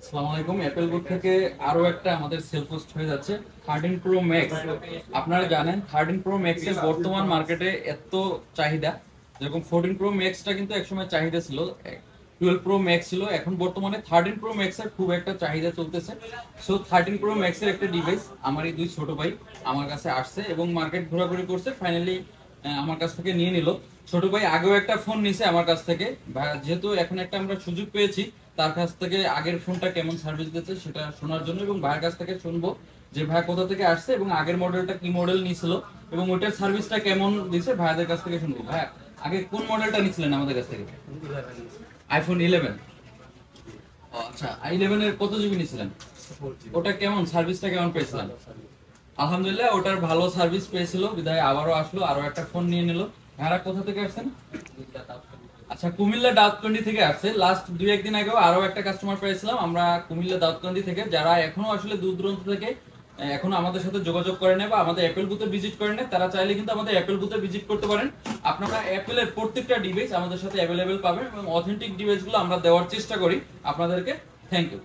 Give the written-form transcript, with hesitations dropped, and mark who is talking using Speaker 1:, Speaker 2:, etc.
Speaker 1: আসসালামু আলাইকুম। অ্যাপল বুক থেকে আরো একটা আমাদের সেল পোস্ট হয়ে যাচ্ছে 13 প্রো ম্যাক্স। আপনারা জানেন 13 প্রো ম্যাক্স এর বর্তমান মার্কেটে এত চাহিদা, যেরকম 14 প্রো ম্যাক্সটা কিন্তু একসময় চাহিদা ছিল, 12 প্রো ম্যাক্স ছিল, এখন বর্তমানে 13 প্রো ম্যাক্স এর খুব একটা চাহিদা চলতেছে। সো 13 প্রো ম্যাক্স এর একটা ডিভাইস আমারই দুই ছোট ভাই আমার কাছে আসছে এবং মার্কেট ঘোরাঘুরি করছে, ফাইনালি আমার কাছ থেকে নিয়ে নিল। ছোট ভাই আগেও একটা ফোন নিছে আমার কাছ থেকে, যেহেতু এখন একটা আমরা সুযোগ পেয়েছি তার কাছ থেকে আগের ফোনটা কেমন সার্ভিস দিচ্ছে সেটা শোনার জন্য, এবং ভাইয়ের কাছ থেকে শুনবো যে ভাই কোথা থেকে আসছে এবং আগের মডেলটা কি মডেল নিছিল এবং ওটার সার্ভিসটা কেমন দিছে ভাইয়াদের কাছ থেকে শুনবো। ভাই আগে কোন মডেলটা নিছিলেন আমাদের কাছ থেকে? আইফোন 11। আচ্ছা, i11 এর কত জিবি নিছিলেন? ওটা কেমন সার্ভিসটা কেমন পেয়েছিলেন? আলহামদুলিল্লাহ, ওটার ভালো সার্ভিস পেয়েছিল বিধায় আবারও আসলো, আরো একটা ফোন নিয়ে নিল। ভাইয়ারা কোথা থেকে আসছেন? আচ্ছা, কুমিল্লা দাউদকান্দি থেকে আসছে। লাস্ট দুই একদিন আগেও আরো একটা কাস্টমার পেয়েছিলাম আমরা কুমিল্লা দাউদকান্দি থেকে, যারা এখনো আসলে দূর দূরান্ত থেকে এখনো আমাদের সাথে যোগাযোগ করে নেয় বা আমাদের অ্যাপেল বুথে ভিজিট করে নেয়, তারা চাইলে কিন্তু আমাদের অ্যাপেল বুথে ভিজিট করতে পারেন। আপনারা অ্যাপেলের প্রত্যেকটা ডিভাইস আমাদের সাথে অ্যাভেলেবেল পাবেন এবং অথেন্টিক ডিভাইসগুলো আমরা দেওয়ার চেষ্টা করি আপনাদেরকে। Thank you.